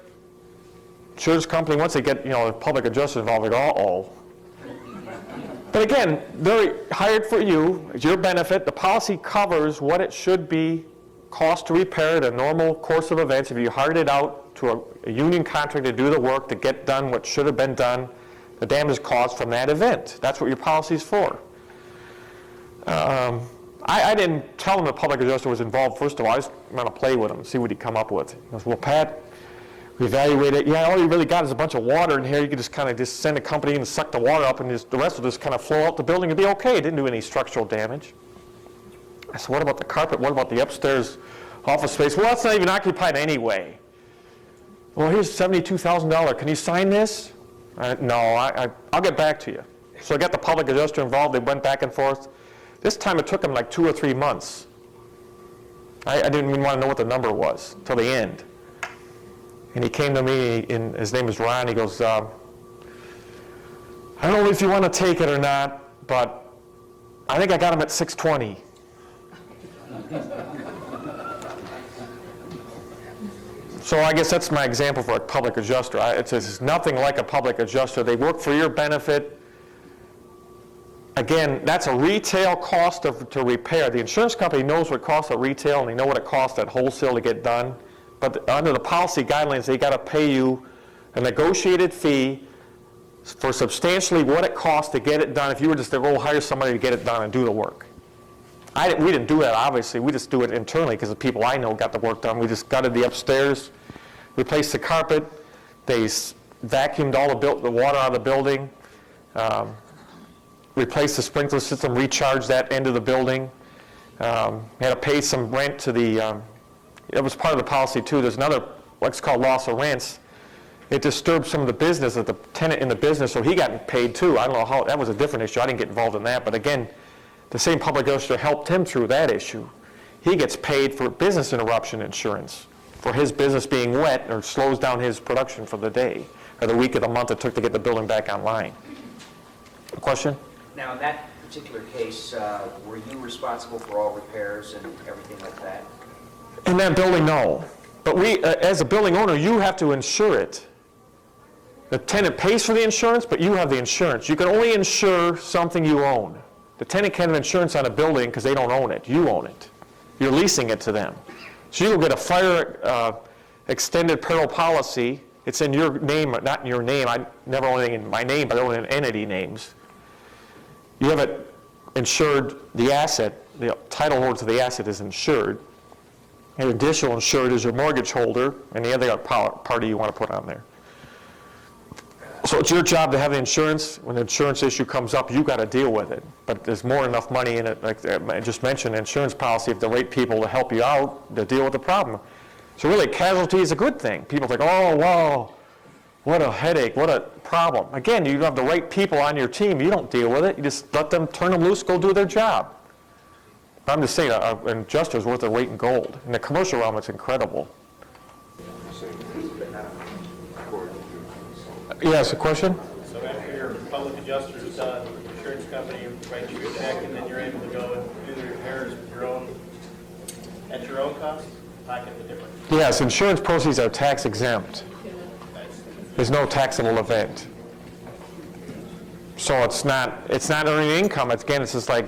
Insurance company, once they get the public adjuster involved, they go, uh-oh. But again, they're hired for you. It's your benefit. The policy covers what it should be, cost to repair it, a normal course of events. If you hired it out to a union contract to do the work, to get done what should have been done, the damage caused from that event. That's what your policy is for. I didn't tell him the public adjuster was involved, first of all. I just want to play with him, see what he'd come up with. He goes, well, Pat, we evaluated it. Yeah, all you really got is a bunch of water in here. You could just kind of just send a company in and suck the water up, and the rest will just kind of flow out the building and be okay. It didn't do any structural damage. I said, what about the carpet? What about the upstairs office space? Well, that's not even occupied anyway. Well, here's $72,000. Can you sign this? No, I'll get back to you. So I got the public adjuster involved. They went back and forth. This time it took them like 2 or 3 months. I didn't even want to know what the number was till the end. And he came to me, and his name is Ron. He goes, I don't know if you want to take it or not, but I think I got him at 620. So I guess that's my example for a public adjuster. It's nothing like a public adjuster. They work for your benefit. Again, that's a retail cost to repair. The insurance company knows what it costs at retail, and they know what it costs at wholesale to get done. But under the policy guidelines, they got to pay you a negotiated fee for substantially what it costs to get it done if you were just to go hire somebody to get it done and do the work. We didn't do that, obviously. We just do it internally because the people I know got the work done. We just gutted the upstairs, replaced the carpet. They vacuumed all the water out of the building, replaced the sprinkler system, recharged that end of the building. Had to pay some rent to the, it was part of the policy too. There's another, what's called loss of rents. It disturbed some of the business of the tenant in the business, so he got paid too. I don't know how, that was a different issue. I didn't get involved in that, but again, the same public adjuster helped him through that issue. He gets paid for business interruption insurance for his business being wet or slows down his production for the day or the week of the month it took to get the building back online. A question? Now, in that particular case, were you responsible for all repairs and everything like that? In that building, no. But we, as a building owner, you have to insure it. The tenant pays for the insurance, but you have the insurance. You can only insure something you own. The tenant can't have insurance on a building because they don't own it. You own it. You're leasing it to them. So you will get a fire extended peril policy. It's in your name, not in your name. I never own anything in my name, but I own in entity names. You have it insured, the asset, the title holder to the asset is insured. And additional insured is your mortgage holder and the other party you want to put on there. So it's your job to have the insurance. When the insurance issue comes up, you got to deal with it. But there's more than enough money in it. Like I just mentioned, insurance policy, if the right people to help you out to deal with the problem. So really, casualty is a good thing. People think, oh, wow, what a headache, what a problem. Again, you have the right people on your team. You don't deal with it. You just let them, turn them loose, go do their job. But I'm just saying, an adjuster is worth their weight in gold. In the commercial realm, it's incredible. Yes, a question? So after your public adjuster's done, the insurance company writes you a check, and then you're able to go and do the repairs with your own, at your own cost, pocket the difference. Yes, insurance proceeds are tax exempt. There's no taxable event. So it's not earning income. It's just like,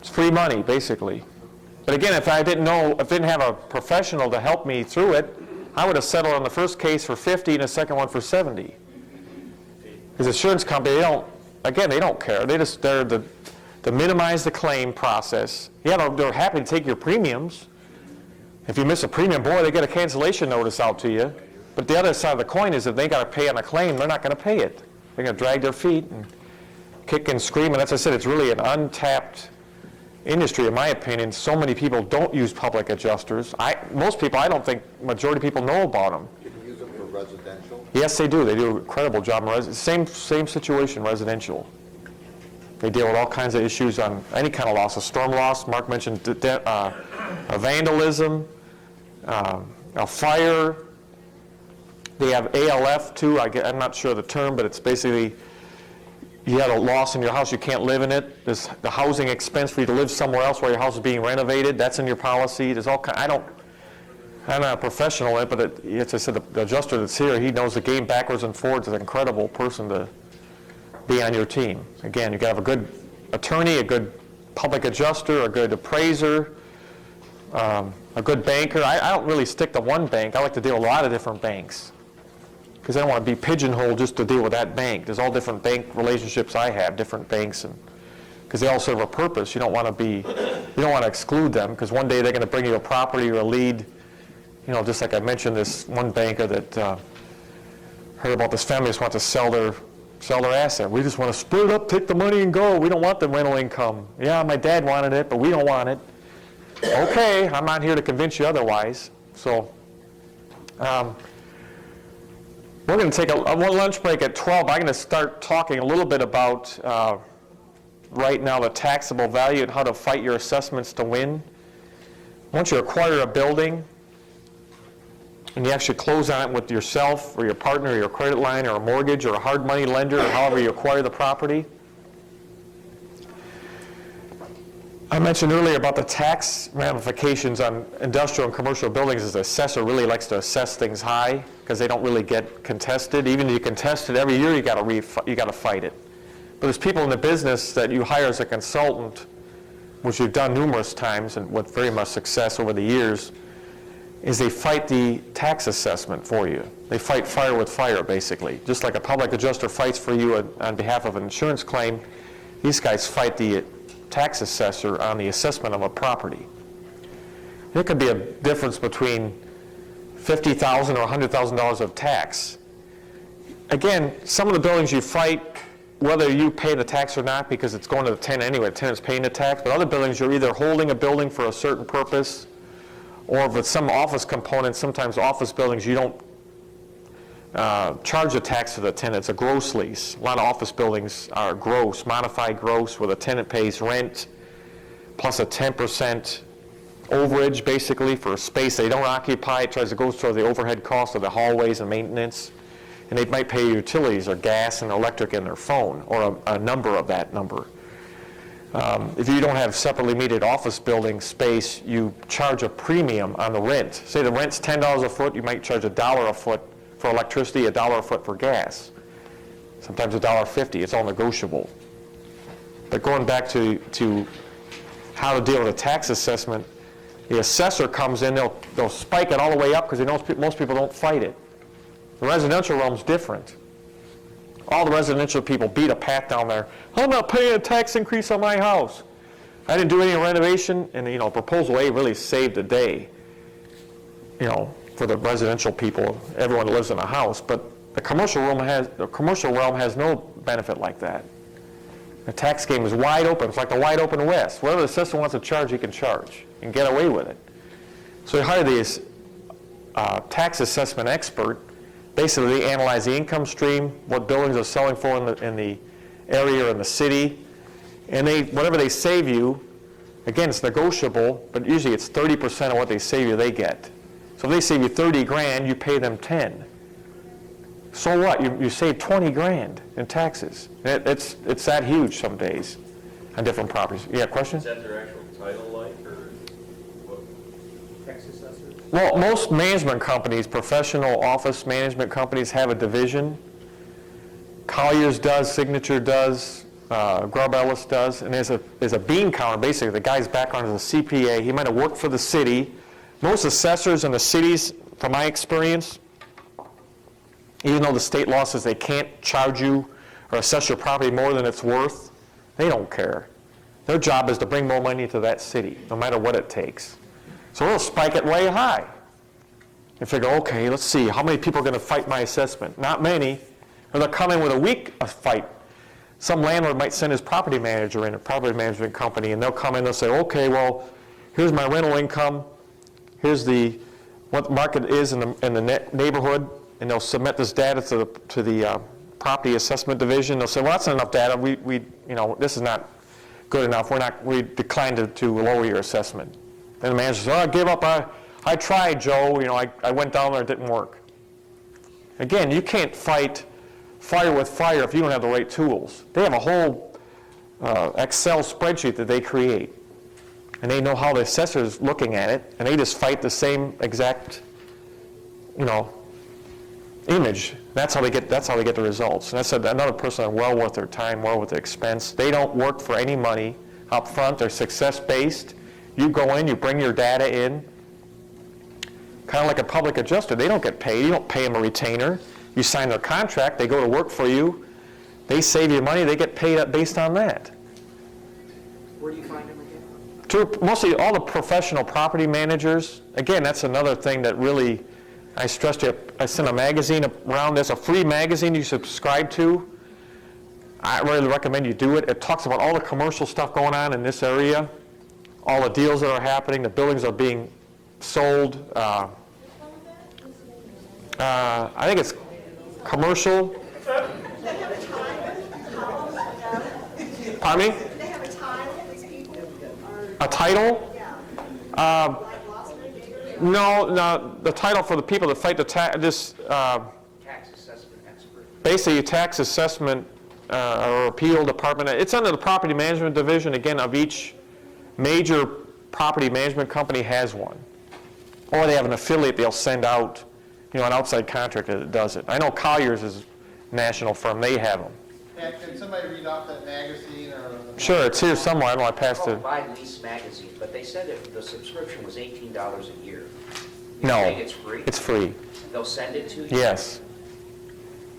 it's free money, basically. But again, if I didn't have a professional to help me through it, I would have settled on the first case for 50 and the second one for 70. Because the insurance company, they don't care. They're to minimize the claim process. Yeah, they're happy to take your premiums. If you miss a premium, boy, they get a cancellation notice out to you. But the other side of the coin is if they got to pay on a claim, they're not going to pay it. They're going to drag their feet and kick and scream. And as I said, it's really an untapped industry, in my opinion. So many people don't use public adjusters. Most people, I don't think, majority of people know about them. Can you use them for residential? Yes, they do. They do an incredible job. Same situation, residential. They deal with all kinds of issues on any kind of loss, a storm loss. Mark mentioned a vandalism, a fire. They have ALF too. I'm not sure of the term, but it's basically you had a loss in your house, you can't live in it. There's the housing expense for you to live somewhere else while your house is being renovated. That's in your policy. There's all kind. I'm not a professional in it, but as I said, the adjuster that's here, he knows the game backwards and forwards. Is an incredible person to be on your team. Again, you got to have a good attorney, a good public adjuster, a good appraiser, a good banker. I don't really stick to one bank. I like to deal with a lot of different banks, because I don't want to be pigeonholed just to deal with that bank. There's all different bank relationships I have, different banks, and because they all serve a purpose. You don't want to exclude them, because one day they're going to bring you a property or a lead. Just like I mentioned, this one banker that heard about this family just want to sell their asset. We just want to split it up, take the money, and go. We don't want the rental income. Yeah, my dad wanted it, but we don't want it. Okay, I'm not here to convince you otherwise. So. We're going to take one lunch break at 12. I'm going to start talking a little bit about, right now, the taxable value and how to fight your assessments to win. Once you acquire a building, and you actually close on it with yourself or your partner or your credit line or a mortgage or a hard money lender or however you acquire the property, I mentioned earlier about the tax ramifications on industrial and commercial buildings is the assessor really likes to assess things high because they don't really get contested. Even if you contest it every year, you got to fight it. But there's people in the business that you hire as a consultant, which you've done numerous times and with very much success over the years, is they fight the tax assessment for you. They fight fire with fire, basically. Just like a public adjuster fights for you on behalf of an insurance claim, these guys fight the tax assessor on the assessment of a property. There could be a difference between $50,000 or $100,000 of tax. Again, some of the buildings you fight, whether you pay the tax or not, because it's going to the tenant anyway, the tenant's paying the tax, but other buildings, you're either holding a building for a certain purpose, or with some office components, sometimes office buildings, you don't charge a tax to the tenant. It's a gross lease. A lot of office buildings are gross, modified gross, where the tenant pays rent plus a 10% overage, basically, for a space they don't occupy. It tries to go through the overhead cost of the hallways and maintenance. And they might pay utilities or gas and electric and their phone, or a number of that number. If you don't have separately metered office building space, you charge a premium on the rent. Say the rent's $10 a foot, you might charge $1 a foot for electricity, $1 a foot for gas. Sometimes $1.50, it's all negotiable. But going back to how to deal with a tax assessment, the assessor comes in, they'll spike it all the way up because they know most people don't fight it. The residential realm's different. All the residential people beat a path down there. I'm not paying a tax increase on my house. I didn't do any renovation, and proposal A really saved the day, for the residential people, everyone that lives in a house. But the commercial realm has no benefit like that. The tax game is wide open. It's like the wide open west. Whatever the assessor wants to charge, he can charge and get away with it. So you hire these tax assessment expert. Basically, they analyze the income stream, what buildings are selling for in the area or in the city, and whatever they save you, again, it's negotiable, but usually it's 30% of what they save you they get. So if they save you 30 grand, you pay them 10. So what? You save 20 grand in taxes. It's that huge some days on different properties. Yeah, question? Is that their actual title like, or what? Tax assessors? Well, most management companies, professional office management companies, have a division. Colliers does, Signature does, Grubb Ellis does, and there's a bean counter. Basically, the guy's background is a CPA. He might have worked for the city. Most assessors in the cities, from my experience, even though the state law says they can't charge you or assess your property more than it's worth, they don't care. Their job is to bring more money to that city, no matter what it takes. So they'll spike it way high and figure, okay, let's see, how many people are going to fight my assessment? Not many. Or they'll come in with a weak fight. Some landlord might send his property manager in, a property management company, and they'll come in and they'll say, okay, well, here's my rental income, here's what the market is in the neighborhood, and they'll submit this data to the property assessment division. They'll say, well, that's not enough data. This is not good enough. We declined to lower your assessment. Then the manager says, oh, I gave up. I tried, Joe. I went down there. It didn't work. Again, you can't fight fire with fire if you don't have the right tools. They have a whole Excel spreadsheet that they create, and they know how the assessor is looking at it, and they just fight the same exact, image. That's how they get the results. And that's another person well worth their time, well worth their expense. They don't work for any money up front. They're success-based. You go in, you bring your data in. Kind of like a public adjuster. They don't get paid. You don't pay them a retainer. You sign their contract. They go to work for you. They save you money. They get paid based on that. Where do you find them again? Mostly all the professional property managers. Again, that's another thing that really, I stressed to you. I sent a magazine around. There's a free magazine you subscribe to. I really recommend you do it. It talks about all the commercial stuff going on in this area, all the deals that are happening, the buildings are being sold. I think it's commercial. Pardon me? They have a title, these people? A title? Yeah. Like Las Vegas? No, the title for the people that fight the Tax assessment expert. basically a tax assessment or appeal department. It's under the property management division, again, of each major property management company has one. Or they have an affiliate they'll send out, an outside contractor that does it. I know Collier's is a national firm, they have them. Pat, can somebody read off that magazine or? Sure, it's here somewhere, I don't know, I passed Called it. Buy Lease Magazine, but they said if the subscription was $18 a year. No, You think it's free? it's free, They'll send it to you? yes.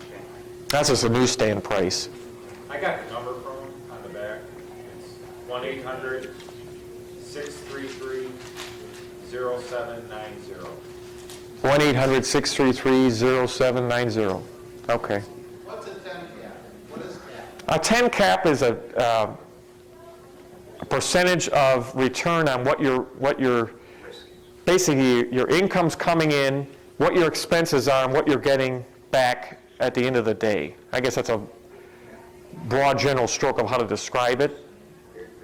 Okay. That's just a newsstand price. I got the number from them on the back. It's 1-800-633-0790. 1-800-633-0790. Okay. What's a 10 cap? What is cap? A 10 cap is a percentage of return on what your basically your income's coming in, what your expenses are, and what you're getting back at the end of the day. I guess that's a broad general stroke of how to describe it.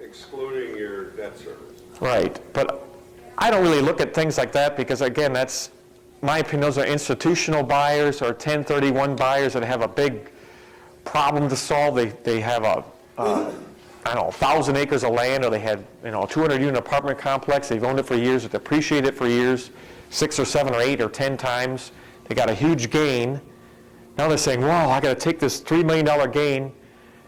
Excluding your debt service. Right, but I don't really look at things like that because, again, that's, my opinion, those are institutional buyers or 1031 buyers that have a big problem to solve. They have I don't know, 1,000 acres of land, or they had, a 200-unit apartment complex. They've owned it for years, they appreciate it for years, 6 or 7 or 8 or 10 times. They got a huge gain. Now they're saying, well, I got to take this $3 million gain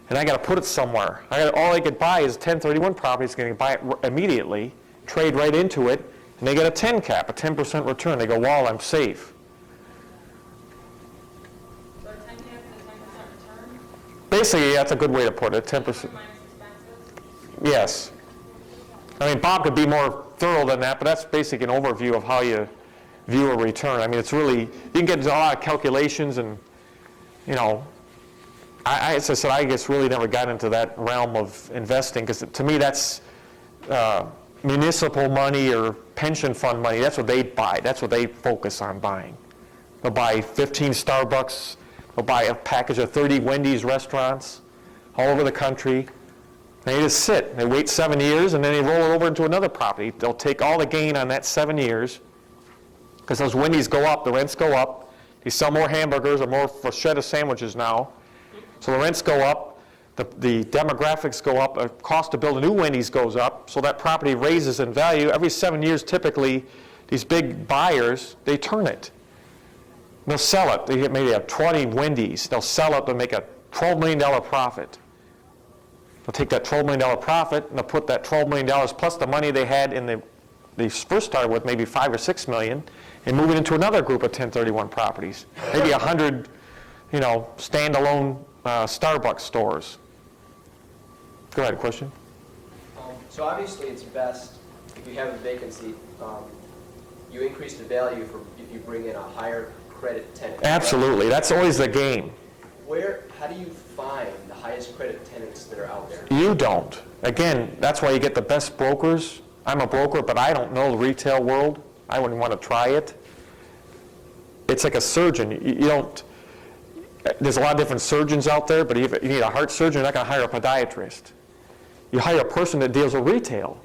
and I got to put it somewhere. All they could buy is 1031 properties, going to buy it immediately, trade right into it, and they get a 10 cap, a 10% return. They go, well, I'm safe. So a 10 cap is a 10% return? Basically, that's a good way to put it, 10%. Minus expenses? Yes. I mean, Bob could be more thorough than that, but that's basically an overview of how you view a return. I mean, it's really, you can get into a lot of calculations and, as I said, I guess really never got into that realm of investing because to me that's municipal money or pension fund money. That's what they buy. That's what they focus on buying. They'll buy 15 Starbucks. They'll buy a package of 30 Wendy's restaurants all over the country. They just sit. They wait 7 years, and then they roll it over into another property. They'll take all the gain on that 7 years, because those Wendy's go up, the rents go up. They sell more hamburgers or more fajita sandwiches now. So the rents go up, the demographics go up, the cost to build a new Wendy's goes up, so that property raises in value. Every 7 years, typically, these big buyers, they turn it. They'll sell it. They maybe have 20 Wendy's. They'll sell it to make a $12 million profit. They'll take that $12 million profit and they'll put that $12 million plus the money they had in they first started with, maybe $5 or $6 million, and move it into another group of 1031 properties. Maybe 100, standalone Starbucks stores. Go ahead, question? So obviously it's best if you have a vacancy, you increase the value if you bring in a higher credit tenant. Absolutely. That's always the game. How do you find the highest credit tenants that are out there? You don't. Again, that's why you get the best brokers. I'm a broker, but I don't know the retail world. I wouldn't want to try it. It's like a surgeon. You don't. There's a lot of different surgeons out there, but if you need a heart surgeon, you're not going to hire a podiatrist. You hire a person that deals with retail.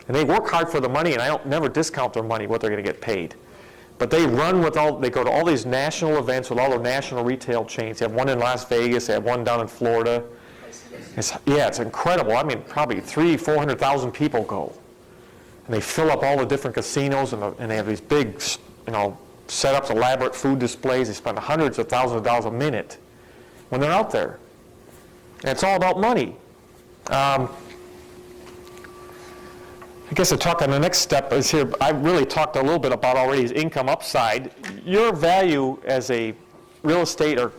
And they work hard for the money, and I don't never discount their money, what they're going to get paid. But they they go to all these national events with all the national retail chains. They have one in Las Vegas, they have one down in Florida. It's incredible. I mean, probably 300,000-400,000 people go. And they fill up all the different casinos, and they have these big, setups, elaborate food displays. They spend hundreds of thousands of dollars a minute when they're out there. And it's all about money. I guess the talk on the next step is here. I really talked a little bit about already is income upside. Your value as a real estate or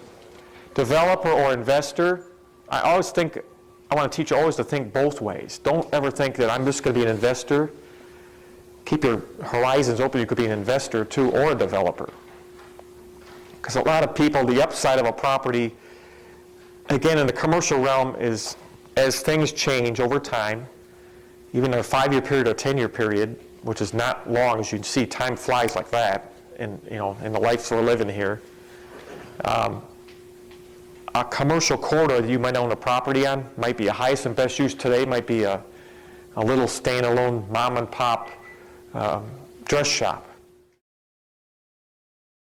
developer or investor, I want to teach you always to think both ways. Don't ever think that I'm just going to be an investor. Keep your horizons open. You could be an investor too or a developer. Because a lot of people, the upside of a property, again in the commercial realm, is as things change over time, even in a 5-year period or 10-year period, which is not long, as you can see, time flies like that in the life we're living here. A commercial corridor that you might own a property on might be a highest and best use today, might be a little standalone mom and pop dress shop.